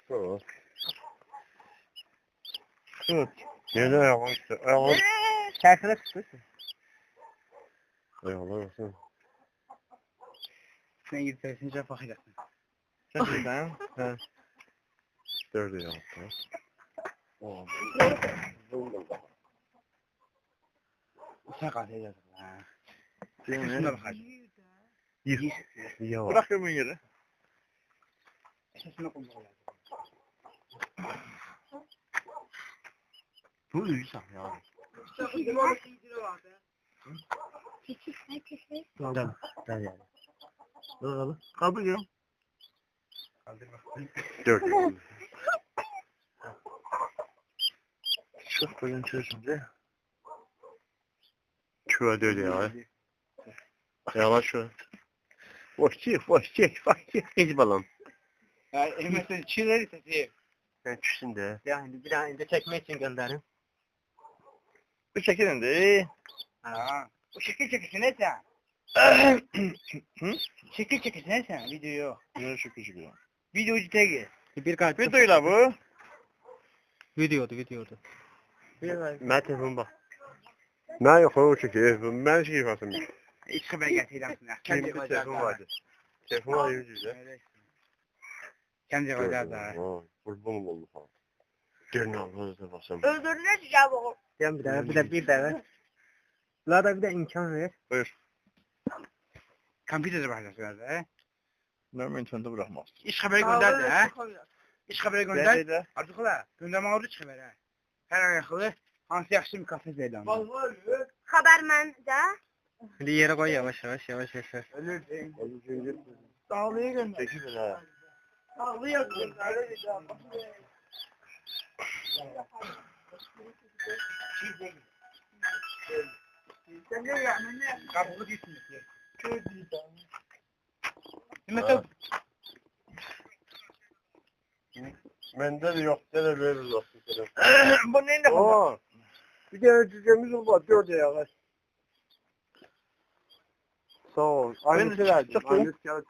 Tamam. Tut. Yine ayağım işte. Ayağım. Çarşıda çıktı. Ayağım arasın. Sen gidersin bakacaksın. Gerçekten. He. Dördü yaptı. Oh. Uçak atacağız. Ha. Değil Şuna mi? bakacağız. Yiyemez. Bırak hemen yere. Şuna koyalım. Bu yüksek ya. Tamam. Gel yani. Bakalım. Kabul ya. Dört. Çok bugün çözümde. Şöyle döyle ya. Yavaş şu. Boş çek, boş çek. Bak çek. Hiç balon. Ya mesela çiğleri satayım. Ben çüşün de. Yani bir daha inde çekmek için gönderin. Bu çekilin de. Ha. Bu şekil çekişine sen. Hı? Şekil çekişine sen videoyu. Ne şükür şükür. Videocu tagi. Bir kaç. Videoyla bu. Videodu. Ben telefon bak. Ben yok o çekiyor. Ben şey yapasım. İç haber getireceğim sana. Kendi telefon vardı. Telefon var yüzüyle. Kendi koyacağız daha. Kurbanım oldu falan. Gelin ağzınıza basın. Öldürdüler ya bu. Gel bir daha. La da bir de imkan ver. Buyur. Kompüterde bakacağız he. Ben internette bırakmaz. İş haberi gönderdi he. İş haberi gönder. De. Artık ola. Gönderme oldu iş haberi he. Her ayaklı. Hansı yaxşı bir kafe zeydan. Habermende. Hadi yere koy yavaş. Ölürsün. Dağlıya gönder. Çekilin ha. Dağlıya gönder. Sen de yani ne? Kapı değilsin. Ha. Bende de yok. Dene veririz aslında. Bu neyin de Oo. Bir de cücemiz var. Dört ayağı. Sağ ol. Annesi verdi. Çok iyi. Annesi geldi.